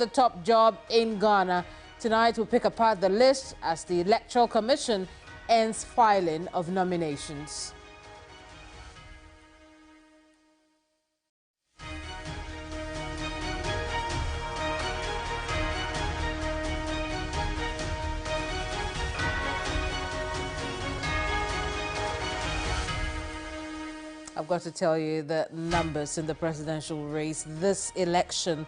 the top job in Ghana. Tonight we'll pick apart the list as the Electoral Commission ends filing of nominations. I've got to tell you the numbers in the presidential race. This election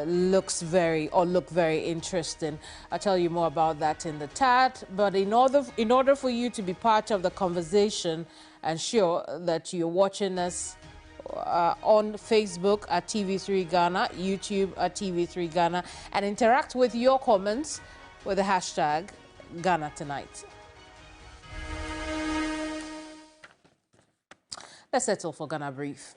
look very interesting. I'll tell you more about that in the chat. But in order for you to be part of the conversation, ensure that you're watching us on Facebook at TV3 Ghana, YouTube at TV3 Ghana, and interact with your comments with the hashtag Ghana Tonight. Let's settle for Ghana Brief.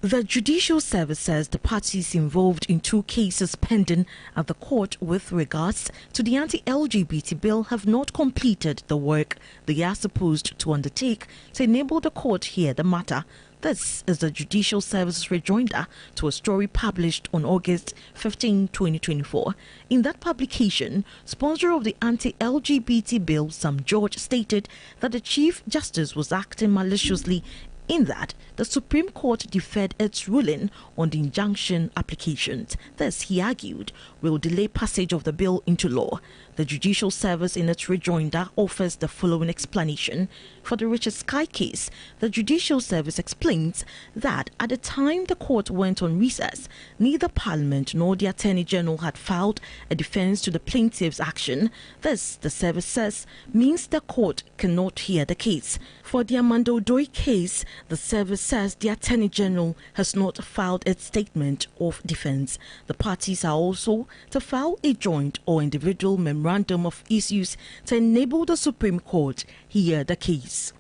The Judicial Service says the parties involved in 2 cases pending at the court with regards to the anti-LGBT bill have not completed the work they are supposed to undertake to enable the court to hear the matter. This is the Judicial Service rejoinder to a story published on August 15, 2024. In that publication, sponsor of the anti-LGBT bill, Sam George, stated that the Chief Justice was acting maliciously in that the Supreme Court deferred its ruling on the injunction applications. This, he argued, will delay passage of the bill into law. The Judicial Service in its rejoinder offers the following explanation. For the Richard Sky case, the Judicial Service explains that at the time the court went on recess, neither Parliament nor the Attorney General had filed a defense to the plaintiff's action. This, the service says, means the court cannot hear the case. For the Amanda Odoi case, the service says the Attorney General has not filed its statement of defense. The parties are also to file a joint or individual memorandum of issues to enable the Supreme Court hear the case.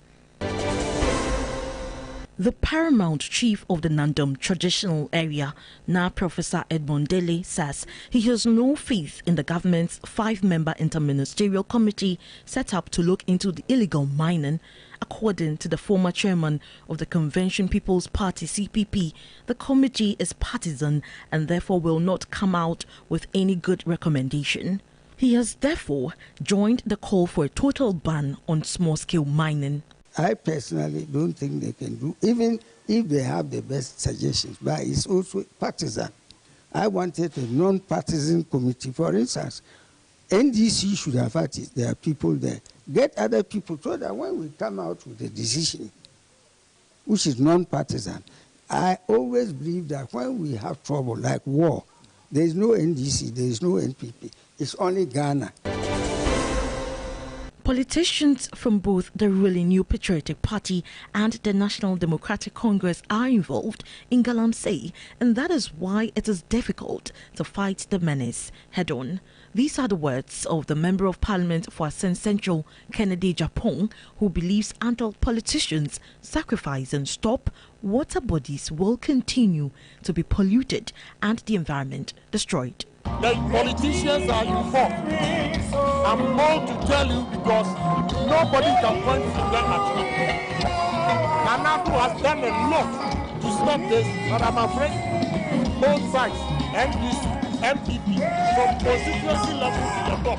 The paramount chief of the Nandom traditional area, now Professor Edmond Dele, says he has no faith in the government's 5-member interministerial committee set up to look into the illegal mining. According to the former chairman of the Convention People's Party (CPP), the committee is partisan and therefore will not come out with any good recommendation. He has therefore joined the call for a total ban on small-scale mining. I personally don't think they can do, even if they have the best suggestions, but it's also partisan. I wanted a non-partisan committee. For instance, NDC should have had it. There are people there. Get other people so that when we come out with a decision, which is non-partisan, I always believe that when we have trouble like war, there is no NDC, there is no NPP. It's only Ghana. Politicians from both the ruling New Patriotic Party and the National Democratic Congress are involved in Galamsey, and that is why it is difficult to fight the menace head-on. These are the words of the Member of Parliament for Asen Central, Kennedy Japong, who believes until politicians sacrifice and stop, water bodies will continue to be polluted and the environment destroyed. The politicians are involved. I'm more to tell you because nobody can point finger at me. Nanaku has done a lot to stop this, but I'm afraid both sides, NDC, MPP, from constituency level to the top.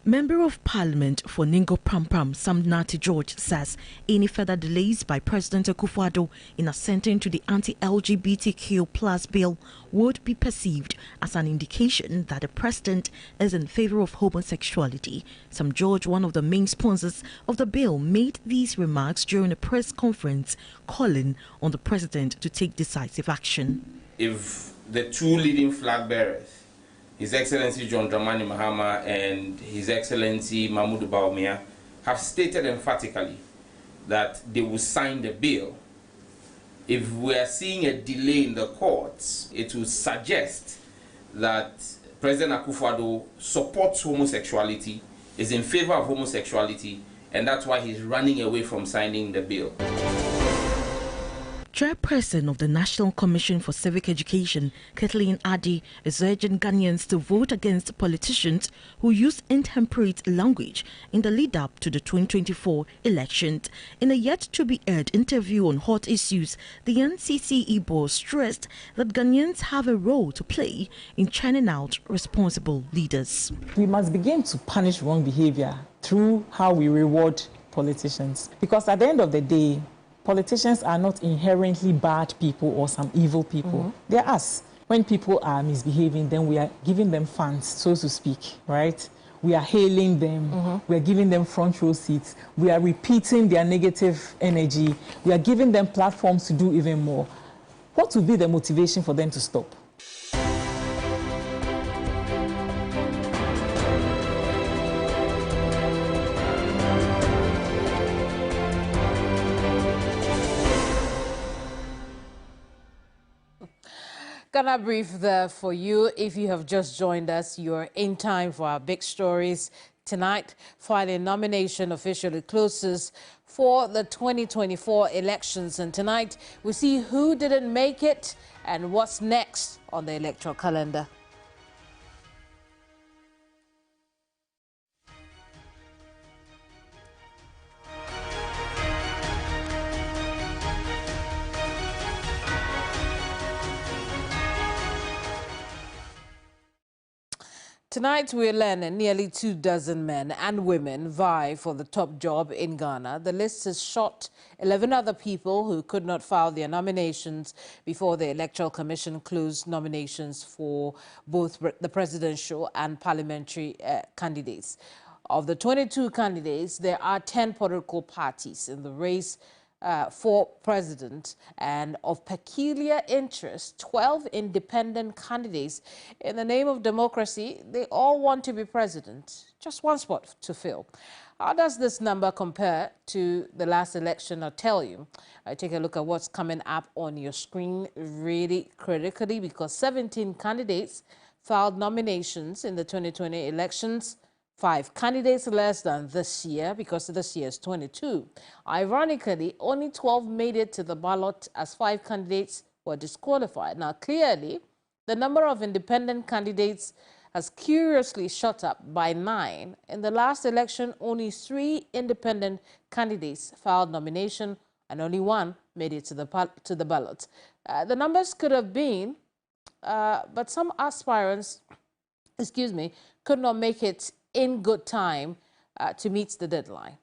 Member of Parliament for Ningo Prampram, Sam George, says any further delays by President Akufo-Addo in assenting to the anti-LGBTQ+ bill would be perceived as an indication that the president is in favor of homosexuality. Sam George, one of the main sponsors of the bill, made these remarks during a press conference calling on the president to take decisive action. If the 2 leading flag bearers, His Excellency John Dramani Mahama and His Excellency Mahmoud Bawumia, have stated emphatically that they will sign the bill, if we are seeing a delay in the courts, it will suggest that President Akufo-Addo supports homosexuality, is in favor of homosexuality, and that's why he's running away from signing the bill. Chairperson of the National Commission for Civic Education, Kathleen Addy, is urging Ghanaians to vote against politicians who use intemperate language in the lead-up to the 2024 elections. In a yet-to-be-aired interview on hot issues, the NCCE board stressed that Ghanaians have a role to play in churning out responsible leaders. We must begin to punish wrong behavior through how we reward politicians, because at the end of the day, politicians are not inherently bad people or some evil people. They're us. When people are misbehaving, then we are giving them funds, so to speak, right? We are hailing them. We are giving them front row seats. We are repeating their negative energy. We are giving them platforms to do even more. What will be the motivation for them to stop? Ghana Brief there for you. If you have just joined us, you're in time for our big stories. Tonight, filing nomination officially closes for the 2024 elections. And tonight, we see who didn't make it and what's next on the electoral calendar. Tonight, we're learning nearly 24 men and women vie for the top job in Ghana. The list has shot 11 other people who could not file their nominations before the Electoral Commission closed nominations for both the presidential and parliamentary candidates. Of the 22 candidates, there are 10 political parties in the race for president, and of peculiar interest, 12 independent candidates. In the name of democracy, they all want to be president. Just one spot to fill. How does this number compare to the last election? I'll tell you. I take a look at what's coming up on your screen really critically, because 17 candidates filed nominations in the 2020 elections. 5 candidates less than this year, because this year is 22. Ironically, only 12 made it to the ballot, as 5 candidates were disqualified. Now, clearly, the number of independent candidates has curiously shot up by 9. In the last election, only 3 independent candidates filed nomination, and only 1 made it to the ballot. The numbers could have been, but some aspirants, could not make it in good time to meet the deadline.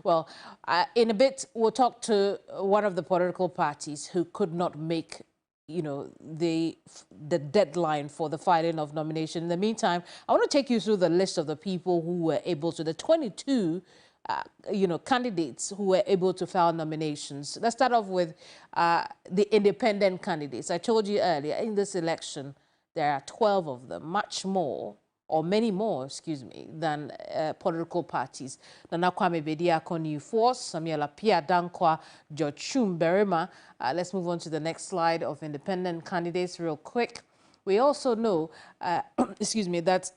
Well, in a bit, we'll talk to one of the political parties who could not make, the deadline for the filing of nomination. In the meantime, I want to take you through the list of the people who were able to, the 22 candidates who were able to file nominations. Let's start off with the independent candidates. I told you earlier, in this election, there are 12 of them, much more, or many more, than political parties. Nana Kwame Bediako New Force, Samuel Appiah Dankwa, George Berima. Let's move on to the next slide of independent candidates real quick. We also know, that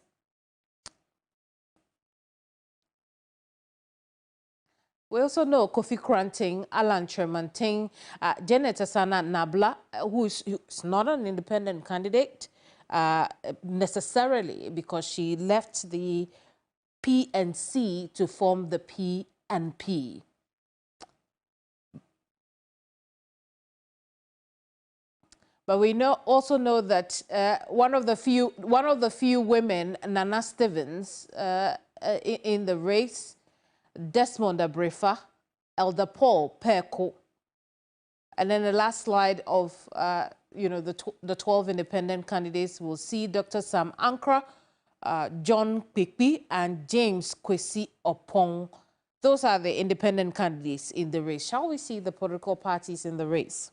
we also know Kofi Kranting, Alan Tremanting, Janet Asana Nabla, who is not an independent candidate necessarily, because she left the PNC to form the PNP. But we also know that one of the few women, Nana Stevens, in the race, Desmond Abrefa, Elder Paul Perko, and then the last slide of the 12 independent candidates will see Dr. Sam Ankra, John Kpikpi, and James Kwesi Opong. Those are the independent candidates in the race. Shall we see the political parties in the race?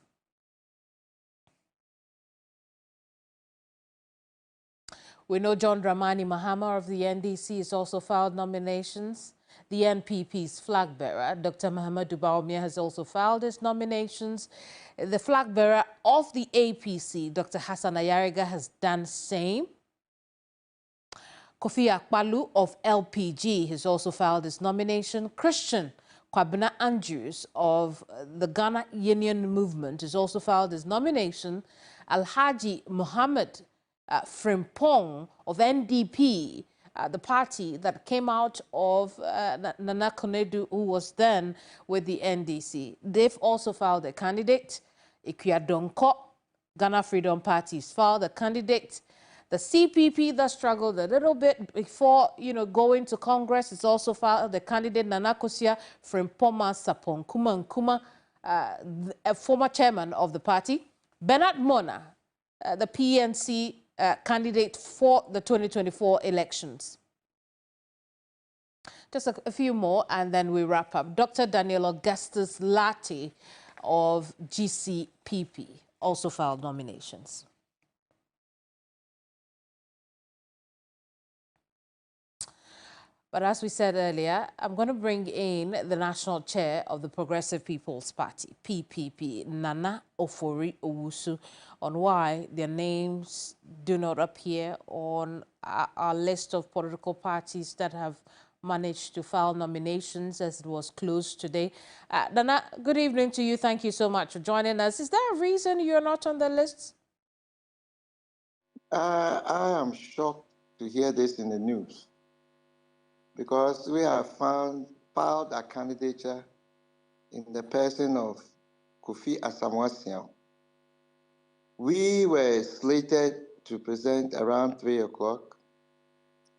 We know John Dramani Mahama of the NDC has also filed nominations. The NPP's flag bearer, Dr. Muhammadu Bawumia, has also filed his nominations. The flag bearer of the APC, Dr. Hassan Ayariga, has done the same. Kofi Akpalu of LPG has also filed his nomination. Christian Kwabena Andrews of the Ghana Union Movement has also filed his nomination. Alhaji Muhammad Frimpong of NDP, the party that came out of Nana Konedu, who was then with the NDC. They've also filed a candidate. Ikuya Donko, Ghana Freedom Party, has filed a candidate. The CPP that struggled a little bit before, going to Congress, is also filed the candidate Nanakosia Frimpoma Sapon Kuma, a former chairman of the party. Bernard Mona, the PNC candidate for the 2024 elections. Just a few more and then we wrap up. Dr. Daniel Augustus Lati of GCPP also filed nominations. But as we said earlier, I'm going to bring in the national chair of the Progressive People's Party, PPP, Nana Ofori Owusu, on why their names do not appear on our list of political parties that have managed to file nominations as it was closed today. Nana, good evening to you. Thank you so much for joining us. Is there a reason you're not on the list? I am shocked to hear this in the news, because we have filed a candidature in the person of Kofi Asamoah. We were slated to present around 3 o'clock.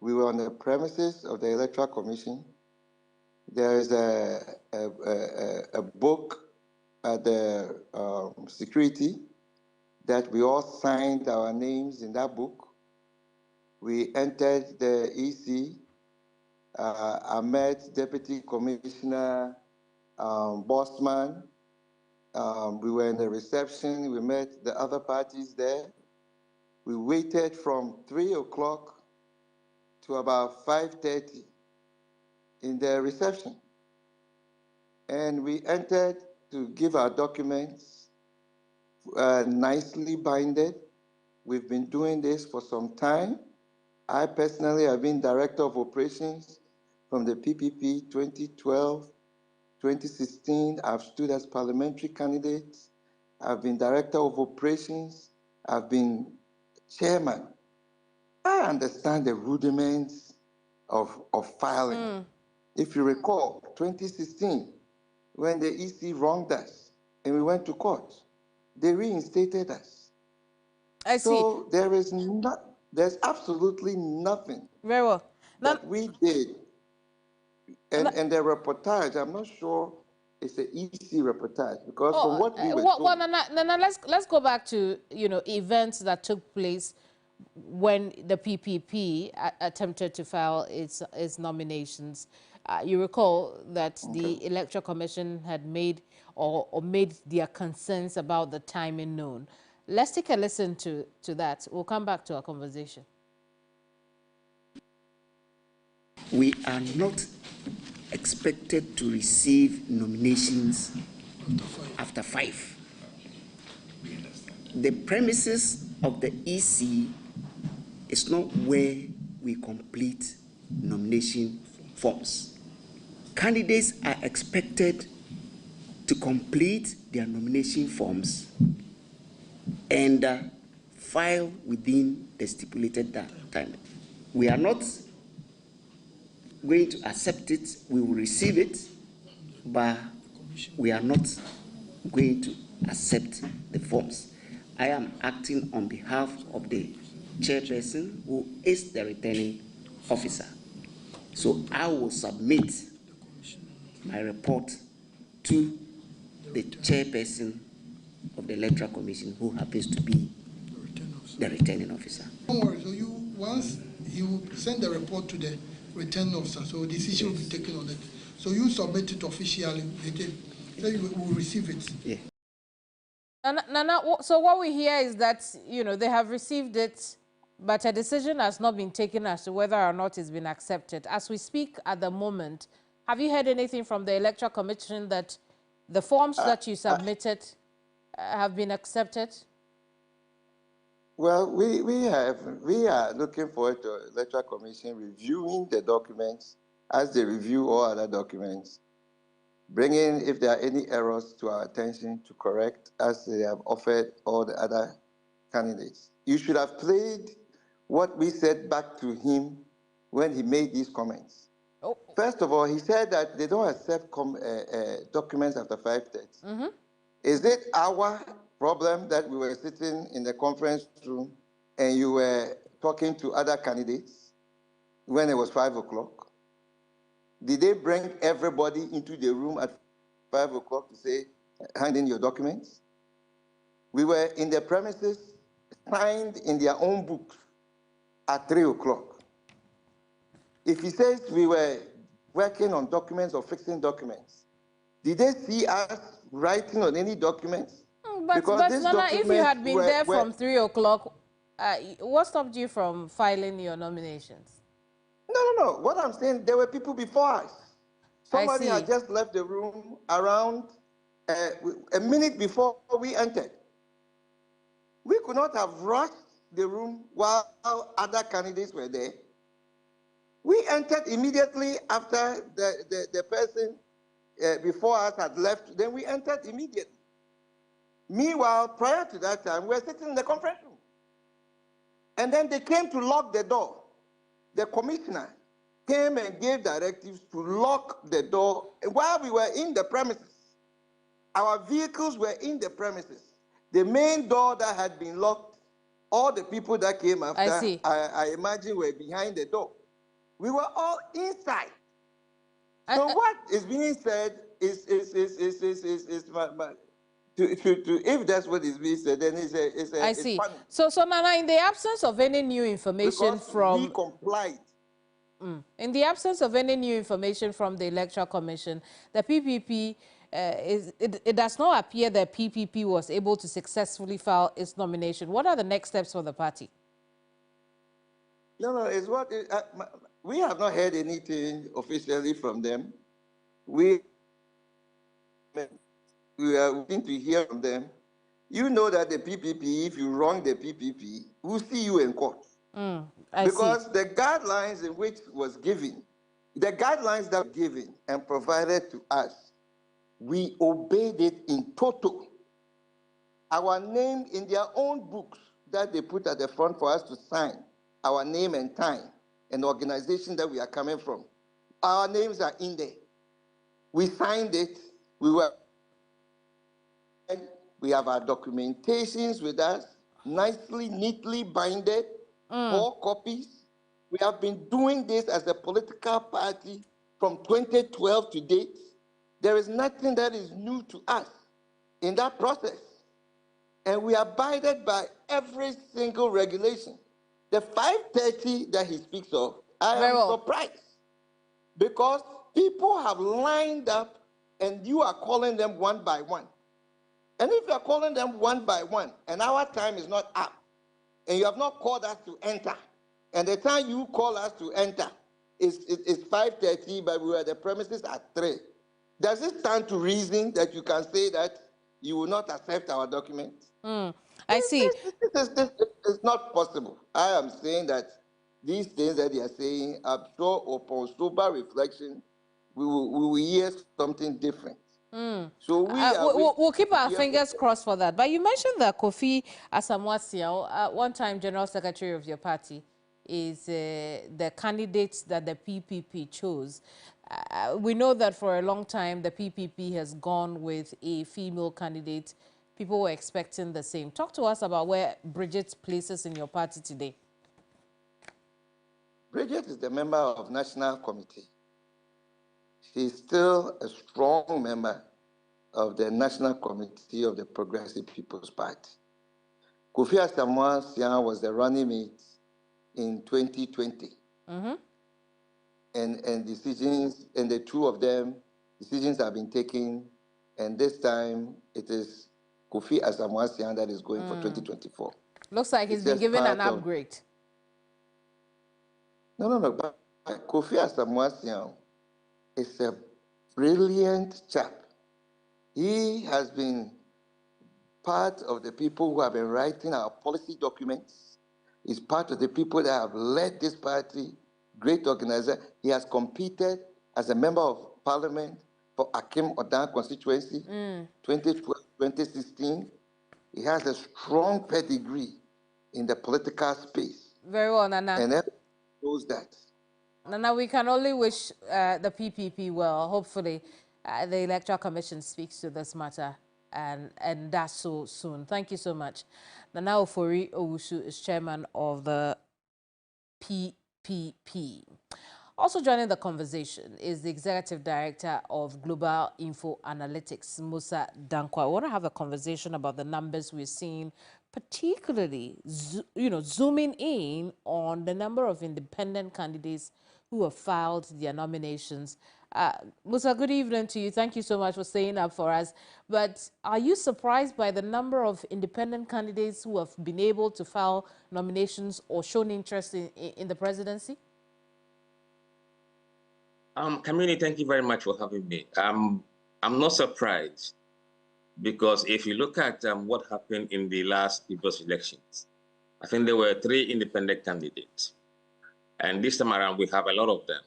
We were on the premises of the Electoral Commission. There is a book at the security that we all signed our names in that book. We entered the EC. I met Deputy Commissioner Bossman. We were in the reception. We met the other parties there. We waited from 3 o'clock to about 5:30 in the reception. And we entered to give our documents, nicely binded. We've been doing this for some time. I personally have been Director of Operations from the PPP 2012, 2016. I've stood as parliamentary candidate. I've been Director of Operations. I've been Chairman. I understand the rudiments of filing. If you recall, 2016, when the EC wronged us and we went to court, they reinstated us. I see. So there's absolutely nothing Very well. that we did. And the reportage, I'm not sure it's an EC reportage, because from what we were told... Well, Nana, let's go back to, events that took place when the PPP attempted to file its nominations. You recall that the Electoral Commission had made or made their concerns about the timing known. Let's take a listen to that. We'll come back to our conversation. We are not expected to receive nominations after 5. The premises of the EC is not where we complete nomination forms. Candidates are expected to complete their nomination forms and file within the stipulated time. We are not going to accept it. We will receive it, but we are not going to accept the forms. I am acting on behalf of the chairperson, who is the returning officer. So I will submit my report to the chairperson of the Electoral Commission, who happens to be the returning officer. Don't worry. So once you send the report to the returning officer, so a decision will be taken on it. So you submit it officially, so you will receive it. Yeah. Nana, so what we hear is that, they have received it, but a decision has not been taken as to whether or not it's been accepted. As we speak at the moment, have you heard anything from the Electoral Commission that the forms that you submitted have been accepted? Well, we are looking forward to the Electoral Commission reviewing the documents as they review all other documents, bringing, if there are any errors to our attention, to correct as they have offered all the other candidates. You should have played what we said back to him when he made these comments. Oh. First of all, he said that they don't accept documents after 5:30. Is it our problem that we were sitting in the conference room and you were talking to other candidates when it was 5 o'clock? Did they bring everybody into the room at 5 o'clock to say, hand in your documents? We were in the premises, signed in their own books at 3 o'clock. If he says we were working on documents or fixing documents, did they see us writing on any documents? But Nana, if you had been there from 3 o'clock, what stopped you from filing your nominations? No. What I'm saying, there were people before us. Somebody had just left the room around a minute before we entered. We could not have rushed the room while other candidates were there. We entered immediately after the person before us had left. Then we entered immediately. Meanwhile, prior to that time, we were sitting in the conference room. And then they came to lock the door. The commissioner came and gave directives to lock the door while we were in the premises. Our vehicles were in the premises. The main door that had been locked, all the people that came after, I imagine, were behind the door. We were all inside. So what is being said is if that's what is being said, then it's funny. So Nana, in the absence of any new information we complied. In the absence of any new information from the Electoral Commission, the PPP, it does not appear that PPP was able to successfully file its nomination. What are the next steps for the party? No, it's what we have not heard anything officially from them. We are waiting to hear from them. You know that the PPP, if you wrong the PPP, we'll see you in court. Because the guidelines in which was given, the guidelines that were given and provided to us, we obeyed it in total. Our name in their own books that they put at the front for us to sign, our name and time, and the organization that we are coming from, our names are in there. We signed it. We have our documentations with us, nicely, neatly binded, 4 copies. We have been doing this as a political party from 2012 to date. There is nothing that is new to us in that process. And we abided by every single regulation. The 5:30 that he speaks of, I am surprised. Because people have lined up and you are calling them one by one. And if you are calling them one by one and our time is not up and you have not called us to enter, and the time you call us to enter is 5:30, but we were at the premises at 3. Does it stand to reason that you can say that you will not accept our documents? I see. This is not possible. I am saying that these things that they are saying, I'm sure upon sober reflection, we will hear something different. So we'll keep our fingers crossed for that. But you mentioned that Kofi Asamoah, one time General Secretary of your party, is the candidates that the PPP chose. We know that for a long time the PPP has gone with a female candidate. People were expecting the same. Talk to us about where Bridget places in your party today. Bridget is the member of National Committee. She's still a strong member of the National Committee of the Progressive People's Party. Kofi Asamoah was the running mate in 2020. And decisions, and the two of them, decisions have been taken, and this time it is Kofi Asamoah that is going for 2024. Looks like he's been given an upgrade. No, but Kofi Asamoah is a brilliant chap. He has been part of the people who have been writing our policy documents. He's part of the people that have led this party, great organizer. He has competed as a member of parliament for Akim Odan constituency, 2012, 2016. He has a strong pedigree in the political space. Very well, Nana. And everyone knows that. Nana, we can only wish the PPP well. Hopefully, the Electoral Commission speaks to this matter and that's so soon. Thank you so much. Nana Ofori Owusu is chairman of the PPP. Also joining the conversation is the executive director of Global Info Analytics, Musa Dankwa. I want to have a conversation about the numbers we're seeing, particularly, zooming in on the number of independent candidates who have filed their nominations. Musa, good evening to you. Thank you so much for staying up for us. But are you surprised by the number of independent candidates who have been able to file nominations or shown interest in the presidency? Keminni, thank you very much for having me. I'm not surprised because if you look at what happened in the last previous elections, I think there were 3 independent candidates. And this time around, we have a lot of them.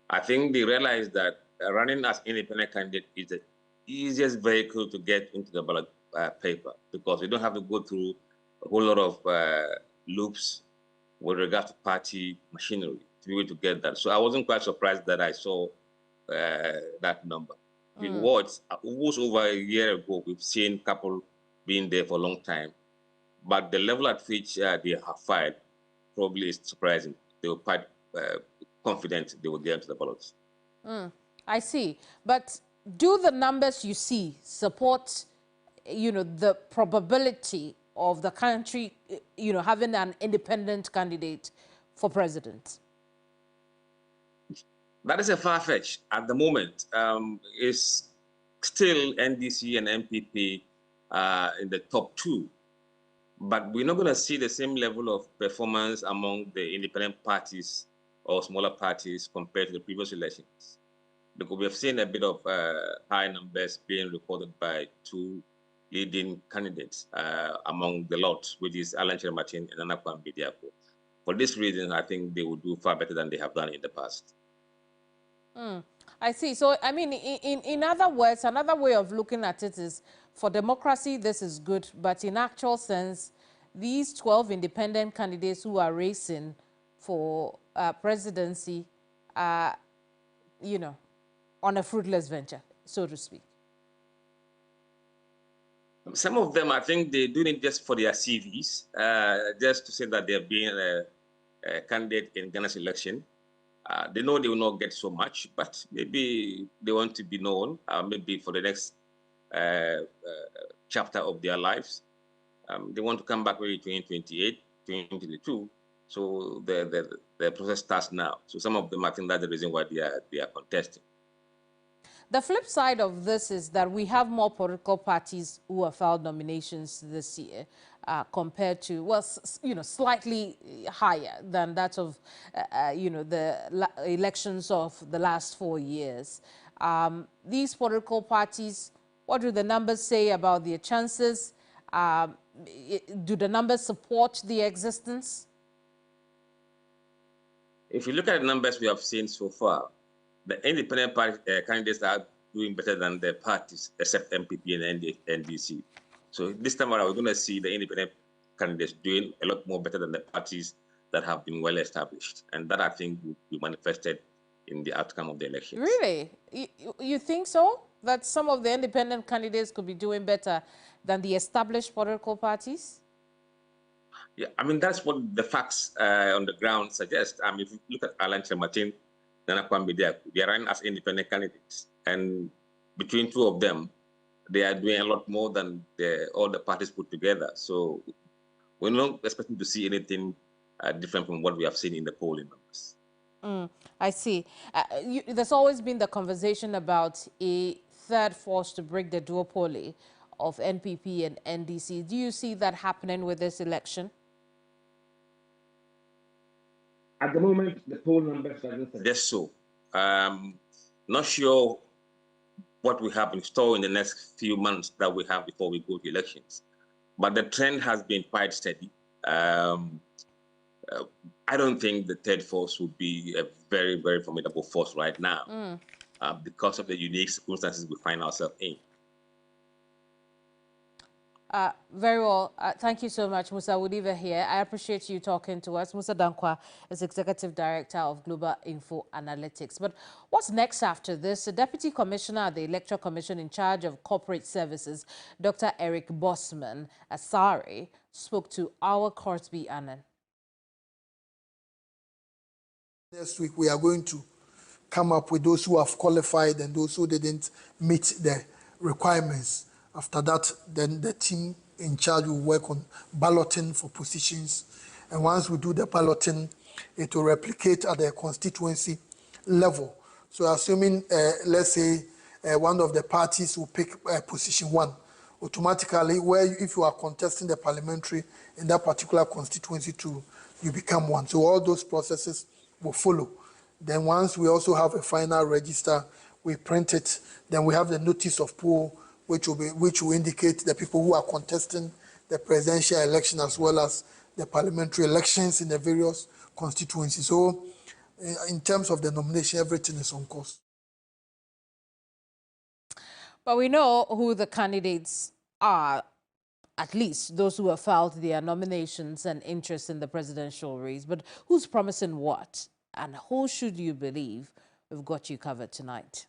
I think they realized that running as independent candidate is the easiest vehicle to get into the ballot paper because you don't have to go through a whole lot of loops with regard to party machinery to be able to get that. So I wasn't quite surprised that I saw that number. It was over a year ago. We've seen a couple being there for a long time, but the level at which they have filed probably is surprising. They were quite confident they would get into the ballots. I see. But do the numbers you see support, the probability of the country, having an independent candidate for president? That is a far-fetched. At the moment, it's still NDC and MPP in the top 2. But we're not going to see the same level of performance among the independent parties or smaller parties compared to the previous elections. Because we have seen a bit of high numbers being recorded by 2 leading candidates among the lot, which is Alan Chermartin and Anakwan Bediako. For this reason, I think they will do far better than they have done in the past. I see. So, I mean, in other words, another way of looking at it is, for democracy, this is good. But in actual sense, these 12 independent candidates who are racing for presidency are, on a fruitless venture, so to speak. Some of them, I think they're doing it just for their CVs, just to say that they're being a candidate in Ghana's election. They know they will not get so much, but maybe they want to be known, maybe for the next chapter of their lives. They want to come back maybe 2028, 2022. So the process starts now. So some of them, I think that's the reason why they are contesting. The flip side of this is that we have more political parties who have filed nominations this year compared to, well, slightly higher than that of, the elections of the last 4 years. These political parties, what do the numbers say about their chances? Do the numbers support the existence? If you look at the numbers we have seen so far, the independent party, candidates are doing better than the parties, except MPP and NDC. So this time around, we're going to see the independent candidates doing a lot more better than the parties that have been well established. And that, I think, will be manifested in the outcome of the elections. Really? You think so? That some of the independent candidates could be doing better than the established political parties? Yeah, I mean, that's what the facts on the ground suggest. I mean, if you look at Alan Chermartin, Nana Kwame, they are running as independent candidates. And between 2 of them, they are doing a lot more than all the parties put together. So we're not expecting to see anything different from what we have seen in the polling numbers. I see. There's always been the conversation about a third force to break the duopoly of NPP and NDC. Do you see that happening with this election? At the moment, the poll numbers doesn't suggest so. Not sure what we have in store in the next few months that we have before we go to elections. But the trend has been quite steady. I don't think the third force would be a very, very formidable force right now because of the unique circumstances we find ourselves in. Very well. Thank you so much, Musa Wudiva here. I appreciate you talking to us. Musa Dankwa is Executive Director of Global Info Analytics. But what's next after this? The Deputy Commissioner at the Electoral Commission in charge of Corporate Services, Dr. Eric Bosman Asari, spoke to our Corsby Annan. Next week, we are going to come up with those who have qualified and those who didn't meet the requirements. After that, then the team in charge will work on balloting for positions. And once we do the balloting, it will replicate at the constituency level. So assuming, let's say, one of the parties will pick position 1, automatically, if you are contesting the parliamentary in that particular constituency too, you become 1. So all those processes will follow. Then once we also have a final register, we print it, then we have the notice of poll, which will indicate the people who are contesting the presidential election as well as the parliamentary elections in the various constituencies. So in terms of the nomination, everything is on course. But we know who the candidates are, at least those who have filed their nominations and interest in the presidential race. But who's promising what? And who should you believe? We've got you covered tonight.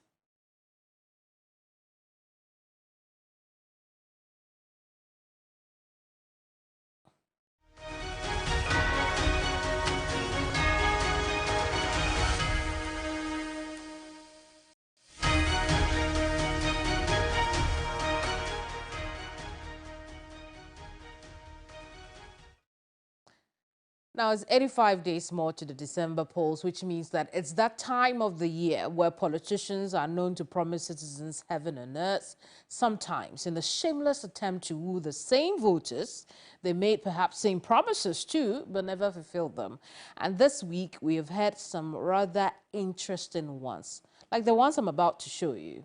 Now, it's 85 days more to the December polls, which means that it's that time of the year where politicians are known to promise citizens heaven and earth, sometimes in a shameless attempt to woo the same voters. They made perhaps same promises too, but never fulfilled them. And this week, we have had some rather interesting ones, like the ones I'm about to show you.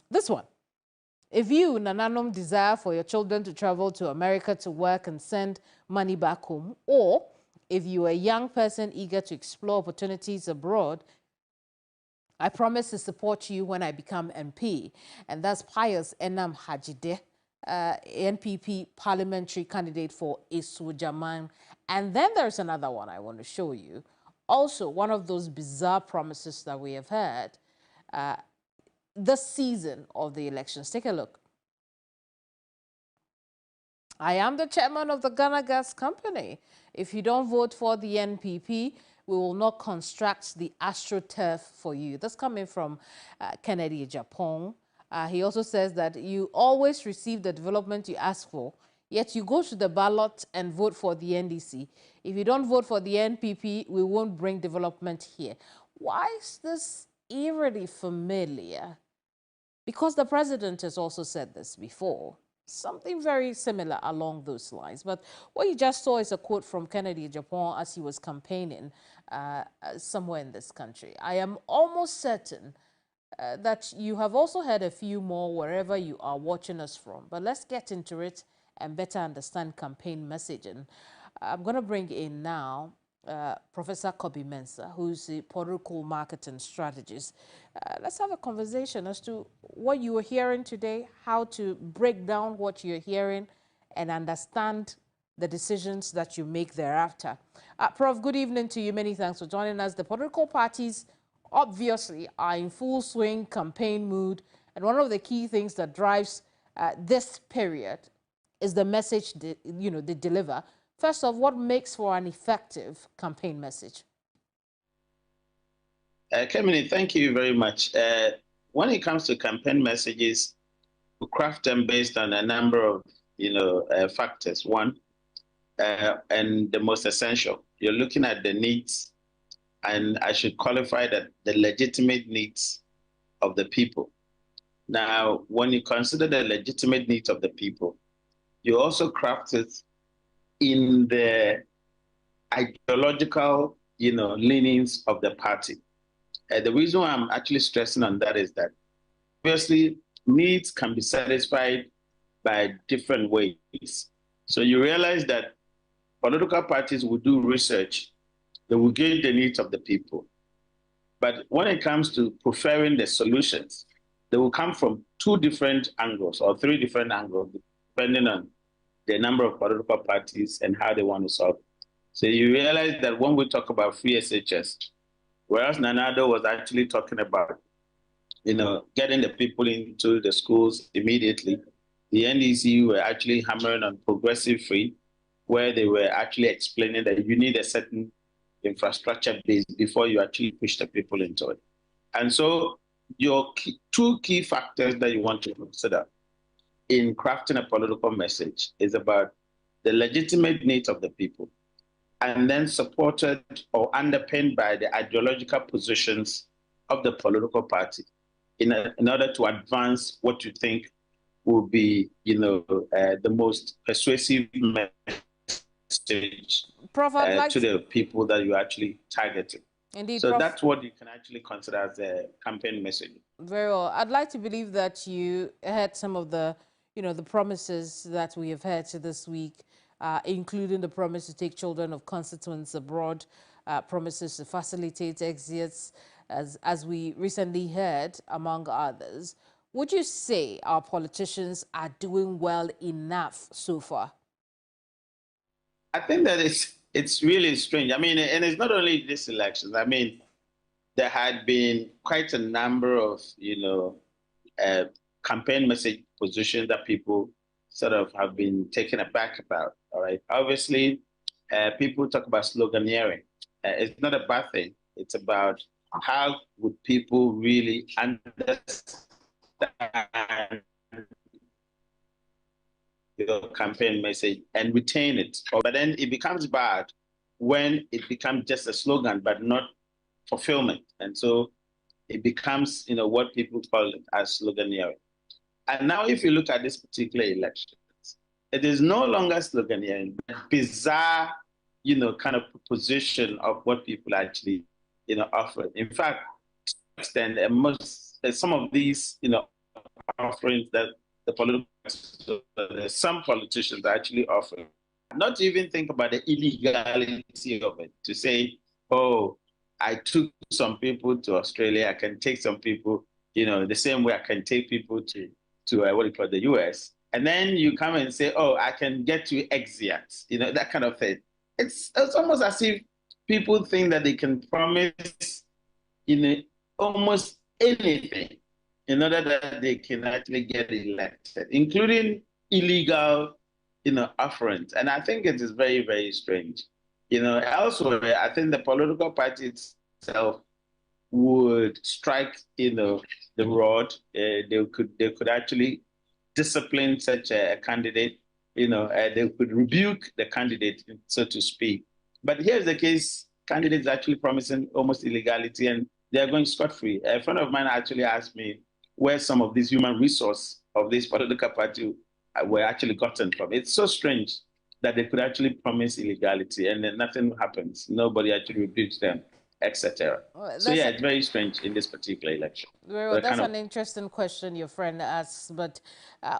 This one. If you, Nananom, desire for your children to travel to America to work and send money back home, or if you are a young person eager to explore opportunities abroad, I promise to support you when I become MP. And that's Pius Enam Hajide, NPP parliamentary candidate for Isujaman. And then there's another one I want to show you. Also, one of those bizarre promises that we have heard this season of the elections. Take a look. I am the chairman of the Ghana Gas Company. If you don't vote for the NPP, we will not construct the AstroTurf for you. That's coming from Kennedy Amanor. He also says that you always receive the development you ask for, yet you go to the ballot and vote for the NDC. If you don't vote for the NPP, we won't bring development here. Why is this eerily familiar? Because the president has also said this before, something very similar along those lines. But what you just saw is a quote from Kennedy Amanor as he was campaigning somewhere in this country. I am almost certain that you have also heard a few more wherever you are watching us from. But let's get into it and better understand campaign messaging. I'm going to bring in now Professor Kobi Mensah, who's the political marketing strategist. Let's have a conversation as to what you were hearing today, how to break down what you're hearing and understand the decisions that you make thereafter. Prof, good evening to you. Many thanks for joining us. The political parties obviously are in full swing campaign mood, and one of the key things that drives this period is the message they deliver. First off, what makes for an effective campaign message? Keminni, thank you very much. When it comes to campaign messages, we craft them based on a number of factors. One, and the most essential, you're looking at the needs, and I should qualify that the legitimate needs of the people. Now, when you consider the legitimate needs of the people, you also craft it in the ideological, leanings of the party. The reason why I'm actually stressing on that is that obviously needs can be satisfied by different ways. So you realize that political parties will do research, they will gauge the needs of the people. But when it comes to preferring the solutions, they will come from 2 different angles or 3 different angles, depending on the number of political parties and how they want to solve it. So you realize that when we talk about free SHS, whereas Nanado was actually talking about, getting the people into the schools immediately, the NDC were actually hammering on progressive free, where they were actually explaining that you need a certain infrastructure base before you actually push the people into it. And so your 2 key factors that you want to consider in crafting a political message is about the legitimate needs of the people, and then supported or underpinned by the ideological positions of the political party in order to advance what you think will be, the most persuasive message Prof, to the people that you're actually targeting. Indeed, so Prof, that's what you can actually consider as a campaign message. Very well. I'd like to believe that you heard some of the, the promises that we have heard this week, including the promise to take children of constituents abroad, promises to facilitate exits, as we recently heard, among others. Would you say our politicians are doing well enough so far? I think that it's really strange. I mean, and it's not only this election. I mean, there had been quite a number of, campaign message positions that people sort of have been taken aback about, all right? Obviously, people talk about sloganeering. It's not a bad thing. It's about how would people really understand your campaign message and retain it. But then it becomes bad when it becomes just a slogan, but not fulfillment. And so it becomes, what people call it as sloganeering. And now if you look at this particular election, it is no longer sloganeering, but bizarre, kind of proposition of what people actually, offer. In fact, to some extent, some of these, offerings that the political, some politicians are actually offering, not to even think about the illegality of it, to say, oh, I took some people to Australia, I can take some people, the same way I can take people to the US. And then you come and say, oh, I can get you exits, that kind of thing. It's almost as if people think that they can promise, almost anything in order that they can actually get elected, including illegal, offerings. And I think it is very, very strange. Also, I think the political party itself would strike, the rod. They could actually discipline such a candidate. They could rebuke the candidate, so to speak. But here's the case: candidates actually promising almost illegality, and they are going scot-free. A friend of mine actually asked me where some of these human resource of this political party were actually gotten from. It's so strange that they could actually promise illegality and then nothing happens. Nobody actually rebukes them, etc. So yeah, it's very strange in this particular election. Very well, that's an interesting question your friend asks, but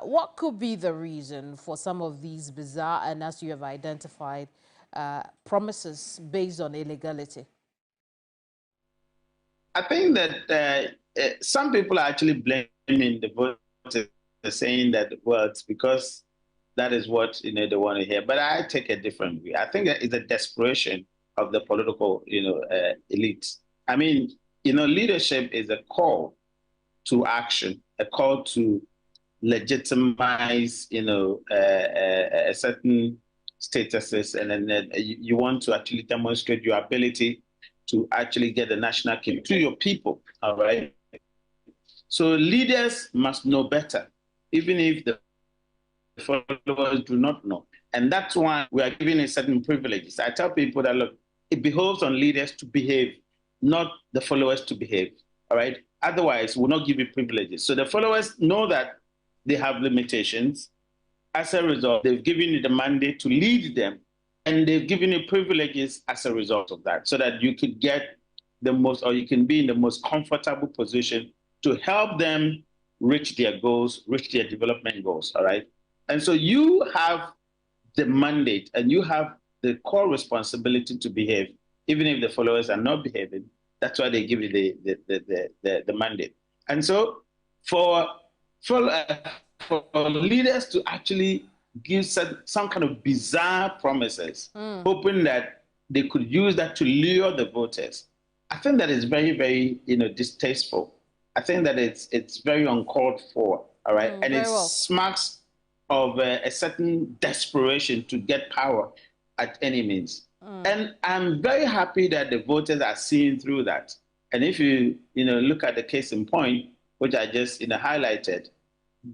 what could be the reason for some of these bizarre and, as you have identified, promises based on illegality? I think that some people are actually blaming the voters, saying that, well, it's because that is what they want to hear. But I take a different view. I think that it's a desperation of the political, elites. I mean, leadership is a call to action, a call to legitimize, a certain statuses, and then you want to actually demonstrate your ability to actually get the national king to your people, all right? So leaders must know better, even if the followers do not know. And that's why we are giving a certain privileges. I tell people that, look, it behoves on leaders to behave, not the followers to behave, all right? Otherwise, we'll not give you privileges. So the followers know that they have limitations. As a result, they've given you the mandate to lead them and they've given you privileges as a result of that, so that you could get the most, or you can be in the most comfortable position to help them reach their goals, reach their development goals, all right? And so you have the mandate and you have the core responsibility to behave, even if the followers are not behaving. That's why they give you the mandate. And so for leaders to actually give some kind of bizarre promises, hoping that they could use that to lure the voters, I think that is very, very, distasteful. I think that it's very uncalled for, all right? And it smacks of a certain desperation to get power at any means. And I'm very happy that the voters are seeing through that. And if you, look at the case in point, which I just, highlighted,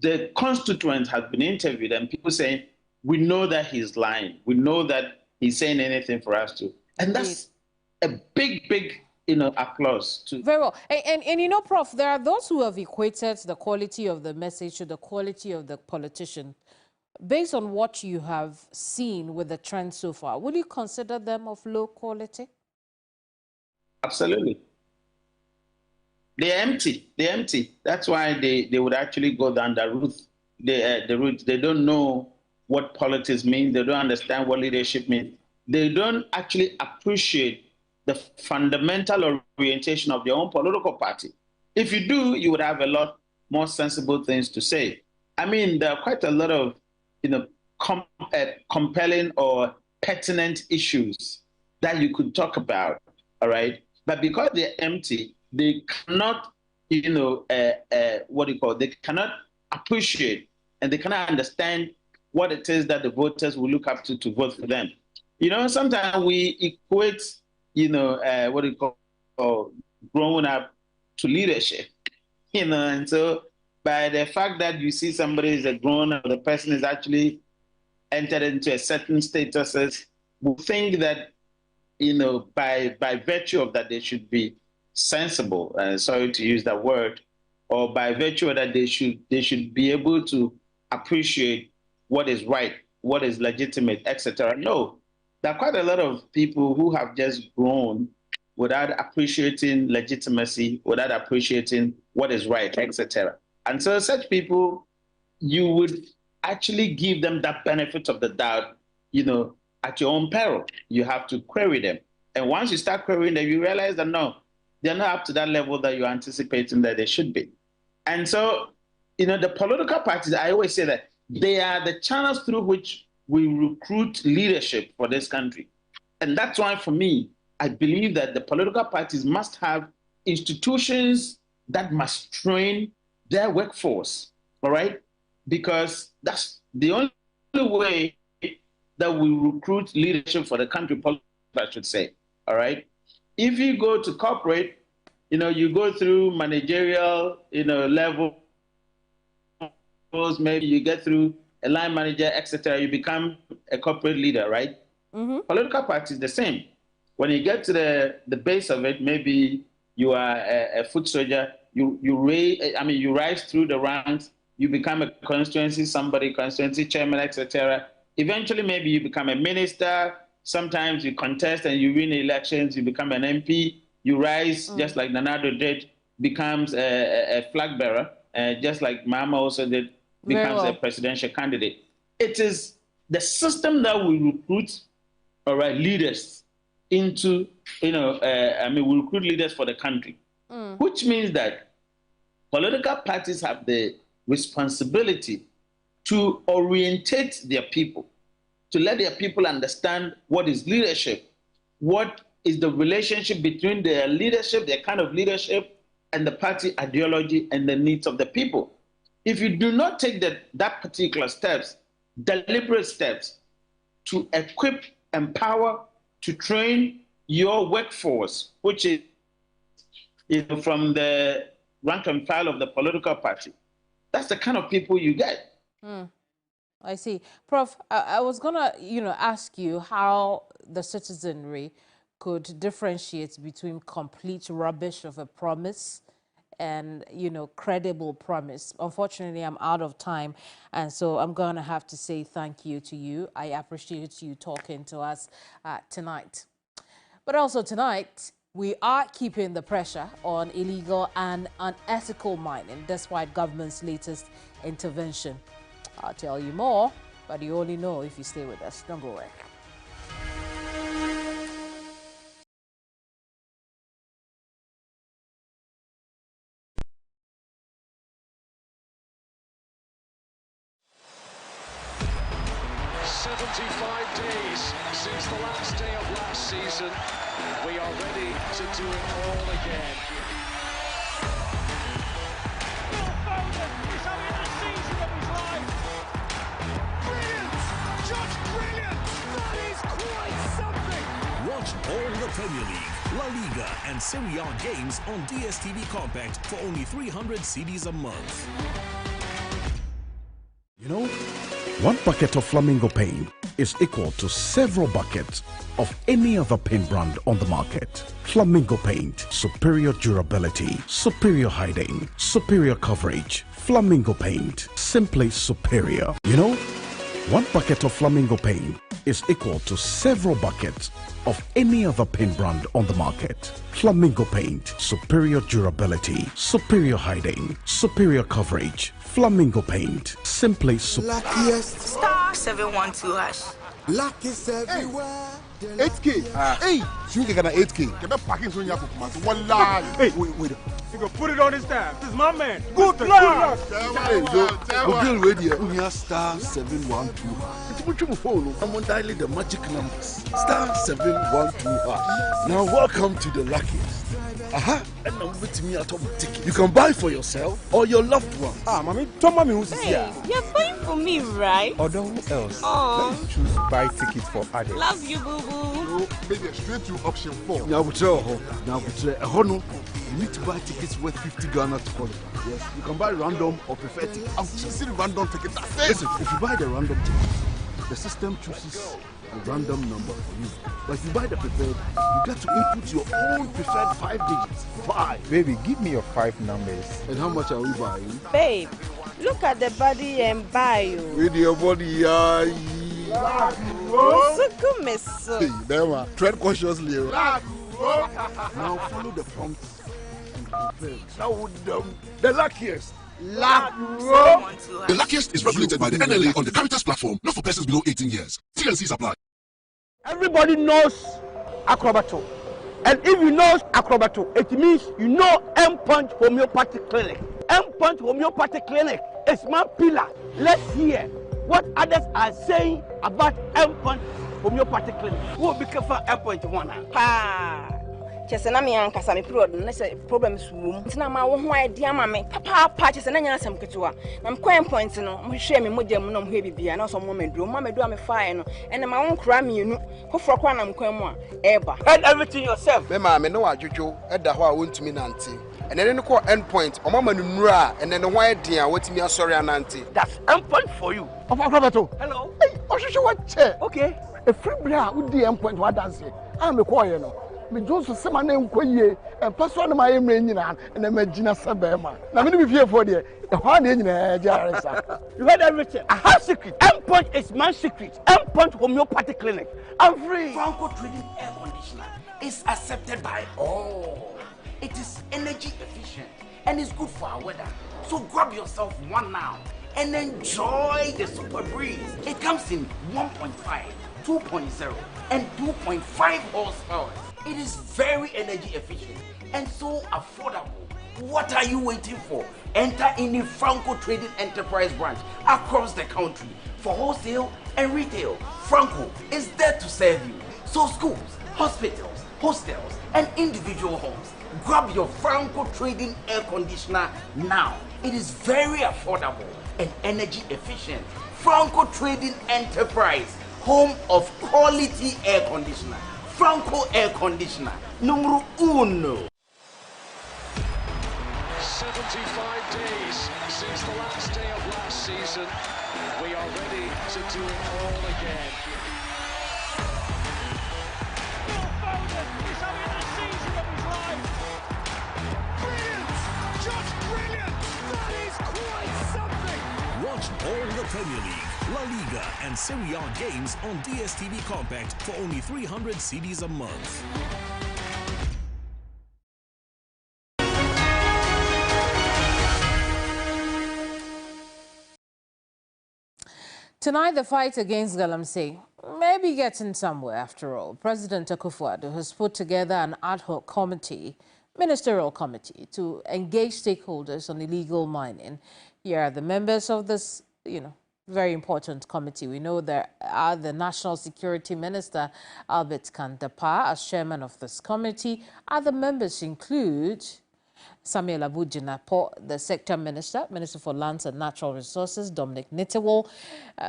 the constituents have been interviewed and people saying, we know that he's lying. We know that he's saying anything for us to. And that's a big, big, applause to. Very well. And Prof, there are those who have equated the quality of the message to the quality of the politician. Based on what you have seen with the trend so far, would you consider them of low quality? Absolutely. They're empty. They're empty. That's why they would actually go down the route. The route. They don't know what politics means. They don't understand what leadership means. They don't actually appreciate the fundamental orientation of their own political party. If you do, you would have a lot more sensible things to say. I mean, there are quite a lot of compelling or pertinent issues that you could talk about, all right? But because they're empty, they cannot, they cannot appreciate and they cannot understand what it is that the voters will look up to vote for them. Sometimes we equate, growing up to leadership, and so by the fact that you see somebody is a grown up, the person is actually entered into a certain status, we think that, by virtue of that, they should be sensible, sorry to use that word, or by virtue of that, they should be able to appreciate what is right, what is legitimate, etc. No, there are quite a lot of people who have just grown without appreciating legitimacy, without appreciating what is right, etc. And so such people, you would actually give them that benefit of the doubt, at your own peril. You have to query them. And once you start querying them, you realize that no, they're not up to that level that you're anticipating that they should be. And so, the political parties, I always say that they are the channels through which we recruit leadership for this country. And that's why, for me, I believe that the political parties must have institutions that must train their workforce, all right? Because that's the only way that we recruit leadership for the country, I should say, all right? If you go to corporate, you go through managerial, levels, maybe you get through a line manager, etc., you become a corporate leader, right? Political party is the same. When you get to the base of it, maybe you are a foot soldier, you rise through the ranks, you become a constituency chairman, etc. Eventually, maybe you become a minister. Sometimes you contest and you win elections, you become an MP, you rise, just like Nanado did, becomes a flag bearer, just like Mahama also did, becomes a presidential candidate. It is the system that we recruit, all right, leaders into, we recruit leaders for the country, which means that political parties have the responsibility to orientate their people, to let their people understand what is leadership, what is the relationship between their leadership, their kind of leadership, and the party ideology and the needs of the people. If you do not take that particular steps, deliberate steps, to equip, empower, to train your workforce, which is from the rank and file of the political party, that's the kind of people you get. I see. Prof, I was going to, ask you how the citizenry could differentiate between complete rubbish of a promise and, credible promise. Unfortunately, I'm out of time, and so I'm going to have to say thank you to you. I appreciate you talking to us tonight. But also tonight, we are keeping the pressure on illegal and unethical mining, despite government's latest intervention. I'll tell you more, but you only know if you stay with us. Don't go away. Days since the last day of last season, we are ready to do it all again. Phil Foden is having the season of his life. Brilliant! Just brilliant! That is quite something! Watch all the Premier League, La Liga and Serie A games on DSTV Compact for only 300 cedis a month. You know, one bucket of Flamingo paint is equal to several buckets of any other paint brand on the market. Flamingo paint, superior durability, superior hiding, superior coverage. Flamingo paint, simply superior. You know, one bucket of Flamingo paint is equal to several buckets of any other paint brand on the market. Flamingo paint, superior durability, superior hiding, superior coverage. Flamingo paint, simply luckiest star 712 hash. Luckiest everywhere. 8K. Hey, you get an 8K. Get a packing so you have to one line. Hey, wait. You can put it on his tab. This is my man. Good luck. Hey, Bill Radio. We have star 712. It's much more phone. I'm on dialing the magic numbers. Star 712. Now welcome to the luckiest. And I'm with me at home ticket. You can buy for yourself or your loved one. Mommy, tell mommy who's here. You're buying for me, right? Or who else? Let's choose buy tickets for adults. Love you, boo boo. No, maybe straight to option 4. Now, you need to buy tickets worth 50 Ghana to qualify. Yes, you can buy random or preferred tickets. I'm choosing random ticket. That's it. Listen, if you buy the random ticket, the system chooses a random number for you. But if you buy the preferred, you get to input your own preferred 5 digits. 5. Baby, give me your 5 numbers. And how much are we buying? Babe, look at the body and buy you. With your body, So hey, there, tread cautiously. Now follow the prompts and prepare. Now the luckiest. The luckiest is regulated by the NLA on the Caritas platform, not for persons below 18 years. TNCs apply. Everybody knows Acrobato. And if you know Acrobato, it means you know M-Punch Homeopathic Clinic. M-Punch Homeopathic Clinic is my pillar. Let's hear what others are saying about M-Punch Homeopathic Clinic. Who will be careful M-Punch one? Chesena me ankasa me period na say problems wom ntina ma wo ho idea ma me papa chesena nya asem ketewa na me coin point no mo hwe me modem no mo hwe bibia na so mo meduro me fire no ene ma won kra me enu hofro kwa na mkwan mu a eba and everything yourself me ma me no adwodwo eda ho a wontumi nante ene ne ko end point o mama no nura ene ne ho idea watimi asori anante. That's end point for you. Of Acrobato. Hello. Hey, ohwehwe what che. Okay. A free bra wo di end point what dance. I me call you no. Me Johnson say my name Koye and person na my nyina and na magina sabema. Na me be for there. The one nyina jaresa. You heard everything. I have secret. M-Punch is my secret. M-Punch Homeopathic Clinic. I'm free. Franco Trading Air Conditioner is accepted by all. It is energy efficient and is good for our weather. So grab yourself one now and enjoy the super breeze. It comes in 1.5, 2.0 and 2.5 horsepower. It is very energy efficient and so affordable. What are you waiting for? Enter any Franco Trading Enterprise branch across the country for wholesale and retail. Franco is there to serve you. So schools, hospitals, hostels, and individual homes, grab your Franco Trading Air Conditioner now. It is very affordable and energy efficient. Franco Trading Enterprise, home of quality air conditioner. Franco Air Conditioner, numero uno. 75 days since the last day of last season. We are ready to do it all again. Phil Foden is having the season of his life. Brilliant! All the Premier League, La Liga, and Serie A games on DSTV Compact for only 300 cedis a month. Tonight, the fight against Galamsey may be getting somewhere after all. President Akufo-Addo has put together an ad hoc committee, ministerial committee, to engage stakeholders on illegal mining. Here are the members of this, very important committee. We know there are the National Security Minister, Albert Kandapa, as chairman of this committee. Other members include Samuel Abu-Jinapo, the Sector Minister, Minister for Lands and Natural Resources, Dominic Nittiwal,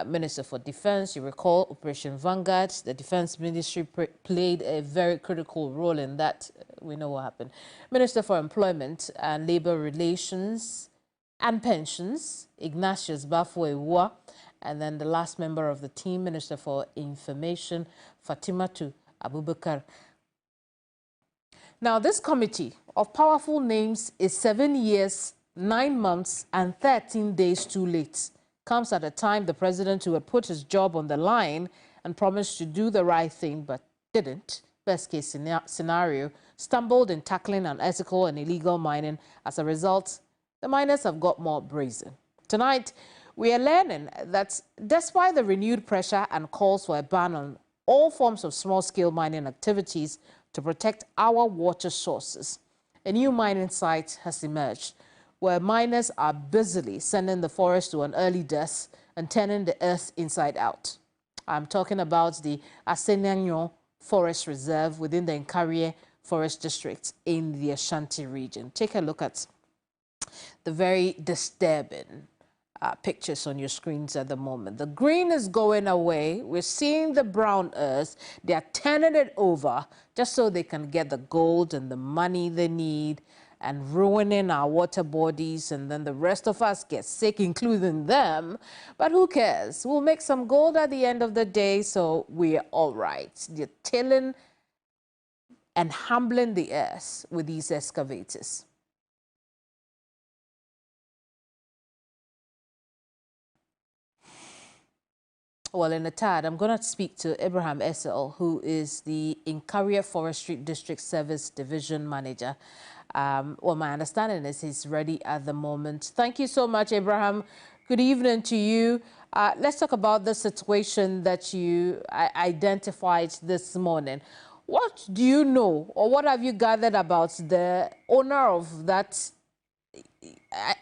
Minister for Defense. You recall Operation Vanguard. The Defense Ministry played a very critical role in that. We know what happened. Minister for Employment and Labour Relations and Pensions, Ignatius Bafo-Ewua. And then the last member of the team, Minister for Information, Fatimatu Abubakar. Now, this committee of powerful names is 7 years, 9 months, and 13 days too late. Comes at a time the president who had put his job on the line and promised to do the right thing but didn't. Best case scenario, stumbled in tackling unethical and illegal mining. As a result, the miners have got more brazen. Tonight, we are learning that despite the renewed pressure and calls for a ban on all forms of small-scale mining activities to protect our water sources, a new mining site has emerged where miners are busily sending the forest to an early death and turning the earth inside out. I'm talking about the Asenanyo Forest Reserve within the Nkarie Forest District in the Ashanti region. Take a look at the very disturbing pictures on your screens at the moment. The green is going away. We're seeing the brown earth. They're turning it over just so they can get the gold and the money they need and ruining our water bodies, and then the rest of us get sick, including them. But who cares? We'll make some gold at the end of the day, so we're all right. They're tilling and humbling the earth with these excavators. Well, in a tad, I'm going to speak to Abraham Essel, who is the Nkarie Forestry District Service Division Manager. Well, my understanding is he's ready at the moment. Thank you so much, Abraham. Good evening to you. Let's talk about the situation that you identified this morning. What do you know, or what have you gathered about the owner of that?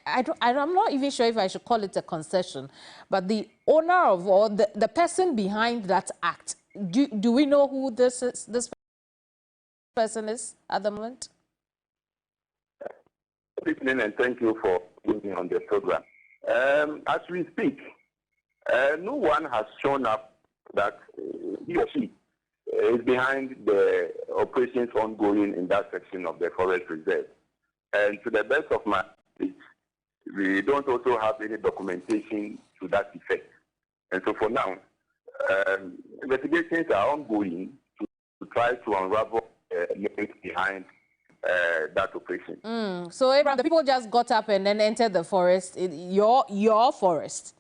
I'm not even sure if I should call it a concession, but the owner of, or the person behind that act. Do we know who this person is at the moment? Good evening, and thank you for being on the program. As we speak, no one has shown up that he or she is behind the operations ongoing in that section of the forest reserve. And to the best of my knowledge, we don't also have any documentation to that effect. And so for now, investigations are ongoing to try to unravel links behind that operation. So Abraham, the people just got up and then entered the forest, your forest.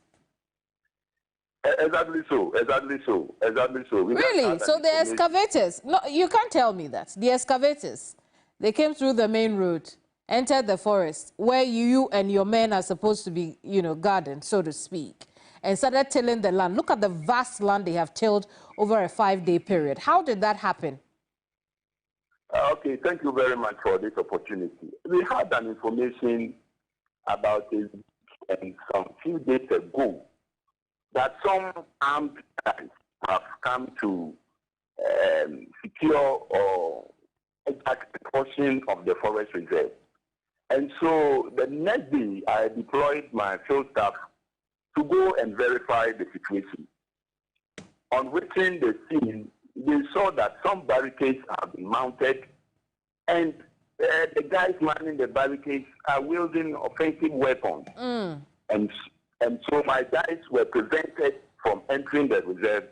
Exactly so. Really? So the excavators, no, you can't tell me that. The excavators, they came through the main road, entered the forest where you and your men are supposed to be, guarding, so to speak, and started tilling the land. Look at the vast land they have tilled over a 5-day period. How did that happen? Okay, thank you very much for this opportunity. We had an information about it some few days ago that some armed guys have come to secure or attack a portion of the forest reserve. And so the next day, I deployed my field staff to go and verify the situation. On reaching the scene, they saw that some barricades have been mounted, and the guys manning the barricades are wielding offensive weapons. And so my guys were prevented from entering the reserve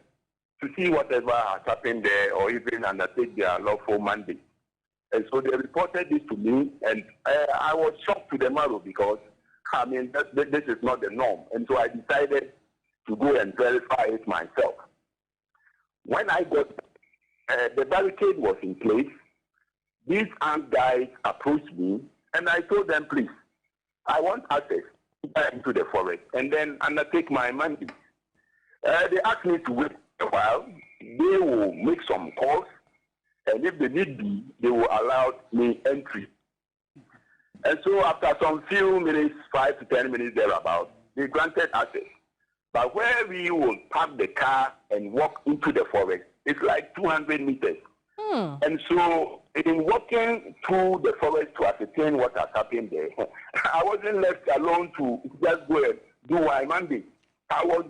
to see whatever has happened there or even undertake their lawful mandate. And so they reported this to me, and I was shocked to the marrow because I mean, this is not the norm. And so I decided to go and verify it myself. When I got the barricade was in place, these armed guys approached me, and I told them, please, I want access into the forest and then undertake my mandate. They asked me to wait a while. They will make some calls, and if they need be, they will allow me entry. And so after some few minutes, 5 to 10 minutes thereabout, they granted access. But where we will park the car and walk into the forest, it's like 200 meters. And so in walking through the forest to ascertain what has happened there, I wasn't left alone to just go and do my mandate. I was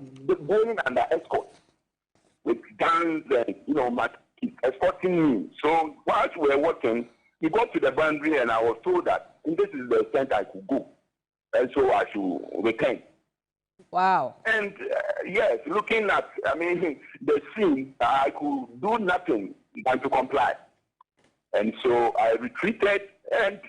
going under escort with guns and, escorting me. So whilst we were walking, we got to the boundary and I was told that this is the extent I could go. And so I should return. Wow. And yes, looking at, the scene, I could do nothing than to comply. And so I retreated, and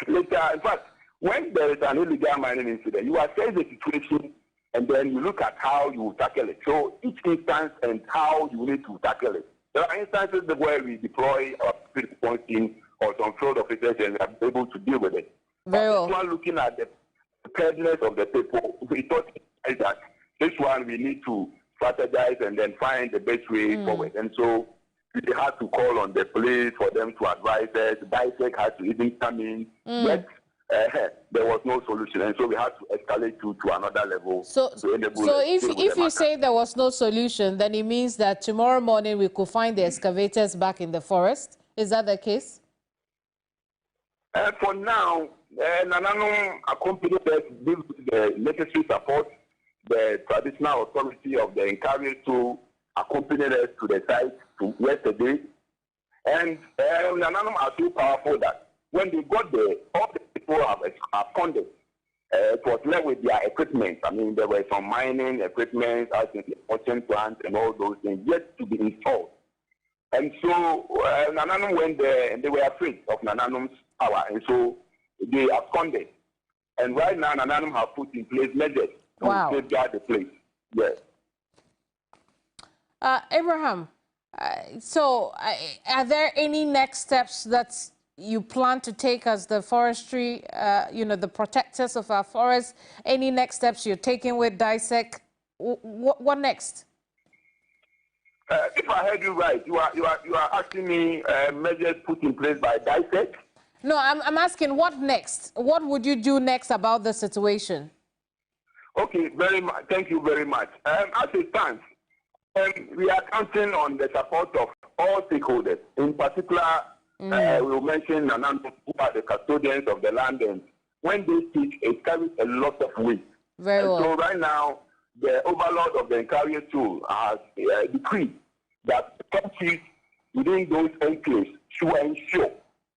later, in fact, when there is an illegal mining incident, you assess the situation, and then you look at how you tackle it. So each instance and how you need to tackle it. There are instances where we deploy our response team or some field officers and are able to deal with it. Very well. This one, looking at the preparedness of the people, we thought that this one we need to strategize and then find the best way forward. And so we had to call on the police for them to advise us. DISEC had to even come in, but there was no solution, and so we had to escalate to another level. So if you say there was no solution, then it means that tomorrow morning we could find the excavators back in the forest. Is that the case? For now, Nananum accompanied us with the necessary support. The traditional authority of the Nkari to accompanied us to the site yesterday. And Nananum are so powerful that when they got there, all the people have absconded. It was left with their equipment. There were some mining equipment, as in the ocean plant and all those things, yet to be installed. And so Nananum went there, and they were afraid of Nananum's power, and so they absconded. And right now, Nananum have put in place measures to safeguard the place. Yes. Abraham, are there any next steps that you plan to take as the forestry, the protectors of our forests? Any next steps you're taking with DISEC? What next? If I heard you right, you are asking me measures put in place by DISEC? No, I'm asking what next? What would you do next about the situation? Okay, very much. Thank you very much. As it stands, we are counting on the support of all stakeholders. In particular, we will mention Nananum, who are the custodians of the land, and when they speak, it carries a lot of weight. Very well. So right now, the overlord of the Nkari tool has decreed that the countries within those enclaves should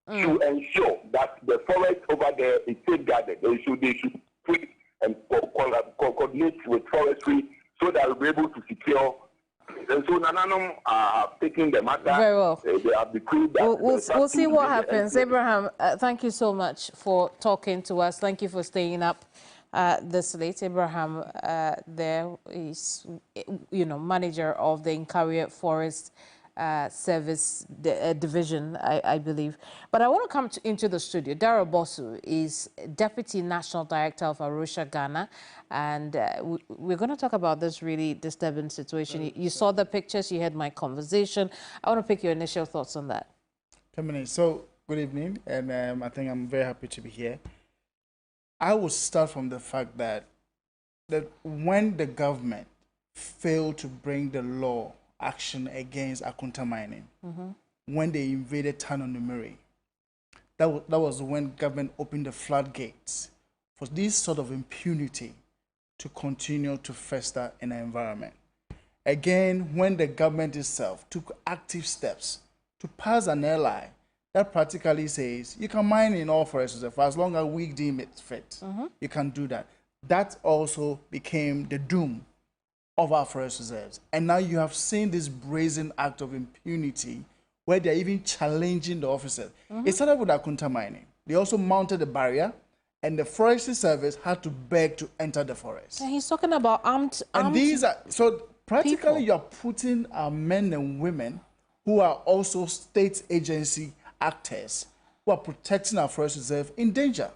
ensure that the forest over there is safeguarded. They should put and coordinate with forestry so that we'll be able to secure. And so Nananum are taking the matter. Very well. They have decreed that. We'll see what happens. Abraham, thank you so much for talking to us. Thank you for staying up this late. Abraham, there is, manager of the Nkari Forest Service Division, I believe. But I want to come into the studio. Dara Bosu is Deputy National Director of Arusha, Ghana. And we're going to talk about this really disturbing situation. You saw the pictures, you heard my conversation. I want to pick your initial thoughts on that. Keminni, so good evening, and I think I'm very happy to be here. I will start from the fact that when the government failed to bring the law action against Akunta mining, when they invaded Tanonumeri, that was when government opened the floodgates for this sort of impunity to continue to fester in the environment. Again, when the government itself took active steps to pass an LI that practically says you can mine in all forests for as long as we deem it fit. You can do that. That also became the doom of our forest reserves. And now you have seen this brazen act of impunity where they're even challenging the officers. It started with Akunta mining. They also mounted a barrier and the Forestry Service had to beg to enter the forest. And he's talking about armed and these are, so practically people. you're putting our men and women who are also state agency actors who are protecting our forest reserve in danger.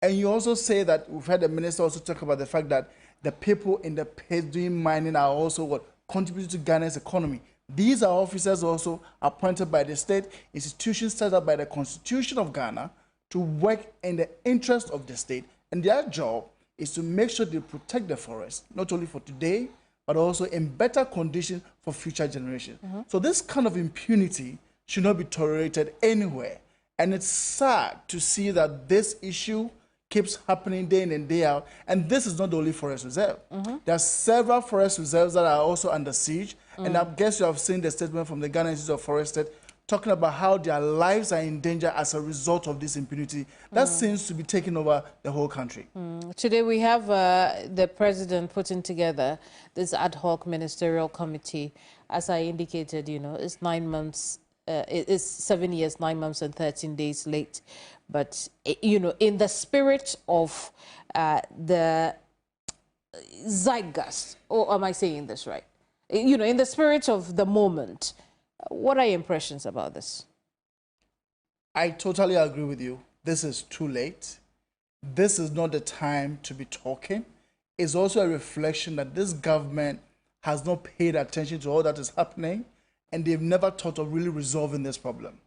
And you also say that, we've heard the minister also talk about the fact that the people in the pits doing mining are also what contributing to Ghana's economy. These are officers also appointed by the state, institutions set up by the Constitution of Ghana to work in the interest of the state. And their job is to make sure they protect the forest, not only for today, but also in better condition for future generations. So this kind of impunity should not be tolerated anywhere. And it's sad to see that this issue keeps happening day in and day out. And this is not the only forest reserve. There are several forest reserves that are also under siege. And I guess you have seen the statement from the Ghana Institute of Forestry talking about how their lives are in danger as a result of this impunity. That seems to be taking over the whole country. Today we have the president putting together this ad hoc ministerial committee. As I indicated, you know, it's 9 months, it's 7 years, 9 months and 13 days late. But, you know, in the spirit of the zeitgeist, or am I saying this right? You know, in the spirit of the moment, what are your impressions about this? I totally agree with you. This is too late. This is not the time to be talking. It's also a reflection that this government has not paid attention to all that is happening, and they've never thought of really resolving this problem.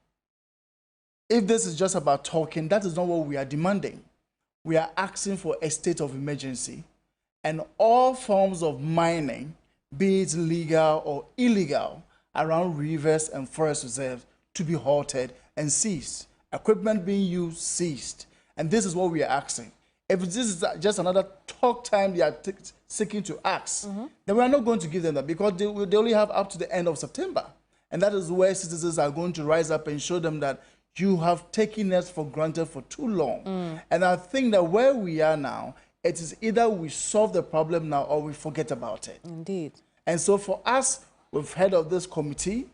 If this is just about talking, that is not what we are demanding. We are asking for a state of emergency, and all forms of mining, be it legal or illegal, around rivers and forest reserves to be halted and ceased. Equipment being used, ceased. And this is what we are asking. If this is just another talk time they are seeking to ask, then we are not going to give them that, because they only have up to the end of September. And that is where citizens are going to rise up and show them that you have taken us for granted for too long. And I think that where we are now, it is either we solve the problem now or we forget about it. Indeed. And so for us, we've heard of this committee.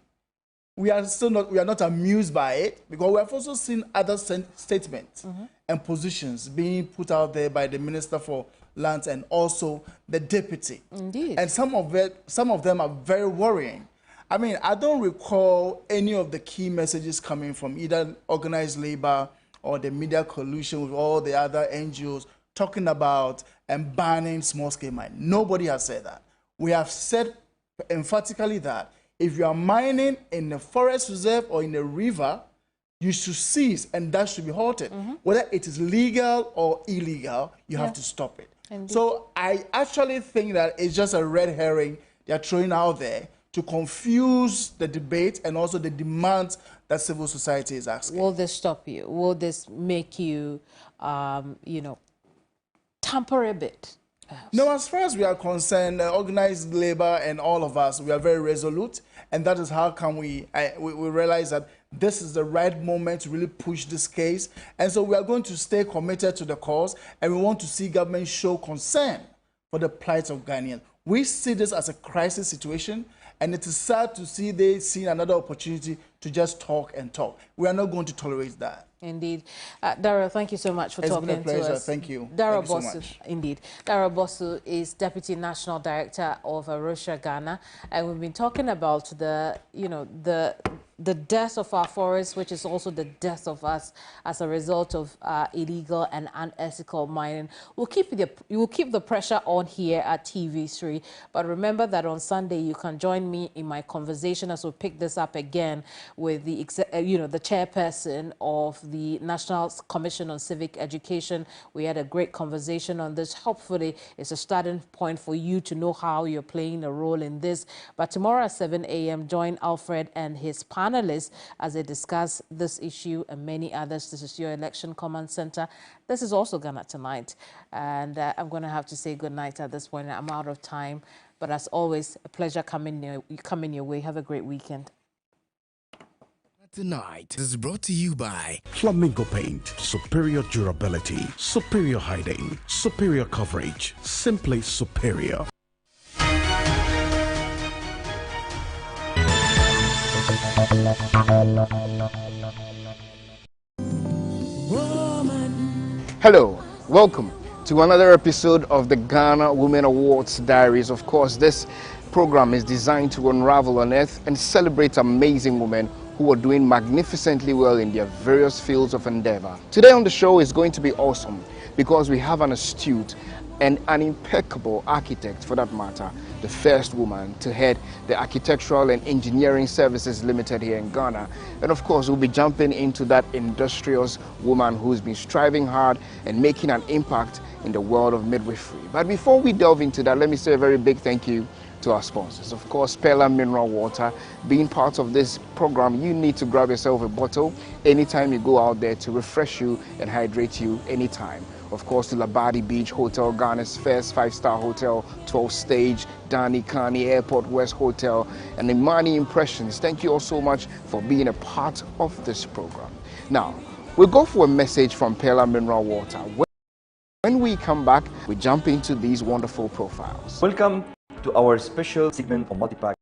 We are not amused by it, because we have also seen other statements and positions being put out there by the Minister for Lands and also the deputy. Indeed. And some of them are very worrying. I mean, I don't recall any of the key messages coming from either organized labor or the media coalition with all the other NGOs talking about banning small-scale mining. Nobody has said that. We have said emphatically that if you are mining in a forest reserve or in a river, you should cease, and that should be halted. Whether it is legal or illegal, you have to stop it. Indeed. So I actually think that it's just a red herring they are throwing out there to confuse the debate and also the demands that civil society is asking. Will this stop you? Will this make you, you know, tamper a bit? No, as far as we are concerned, organized labor and all of us, we are very resolute, and that is how come we realize that this is the right moment to really push this case, and so we are going to stay committed to the cause, and we want to see government show concern for the plight of Ghanaians. We see this as a crisis situation, and it is sad to see they see another opportunity to just talk and talk. We are not going to tolerate that. Indeed. Dara, thank you so much for talking to us. It's been a pleasure. Thank you. Dara Thank you Bosu, so much. indeed. Dara Bosu is Deputy National Director of Arusha, Ghana, and we've been talking about the, you know, the death of our forests, which is also the death of us as a result of illegal and unethical mining. We'll keep the pressure on here at TV3, but remember that on Sunday you can join me in my conversation as we pick this up again with the the chairperson of the National Commission on Civic Education. We had a great conversation on this. Hopefully, it's a starting point for you to know how you're playing a role in this. But tomorrow at 7 a.m., join Alfred and his panelists as they discuss this issue and many others. This is your Election Command Center. This is also Ghana Tonight. And I'm going to have to say good night at this point. I'm out of time. But as always, a pleasure coming your way. Have a great weekend. Tonight is brought to you by Flamingo Paint. Superior durability, superior hiding, superior coverage, simply superior. Hello, Welcome to another episode of the Ghana Women Awards Diaries. Of course, this program is designed to unravel, unearth, and celebrate amazing women who are doing magnificently well in their various fields of endeavor. Today on the show is going to be awesome because we have an astute and an impeccable architect, for that matter, the first woman to head the Architectural and Engineering Services Limited here in Ghana. And of course, we'll be jumping into that industrious woman who's been striving hard and making an impact in the world of midwifery. But before we delve into that, let me say a very big thank you to our sponsors. Of course, Pella Mineral Water. Being part of this program, you need to grab yourself a bottle anytime you go out there to refresh you and hydrate you anytime. Of course, to Labadi Beach Hotel, Ghana's first 5-star hotel, 12-stage, Dani Kani Airport West Hotel, and Imani Impressions. Thank you all so much for being a part of this program. Now, we'll go for a message from Pella Mineral Water. When we come back, we jump into these wonderful profiles. Welcome to our special segment of Multipack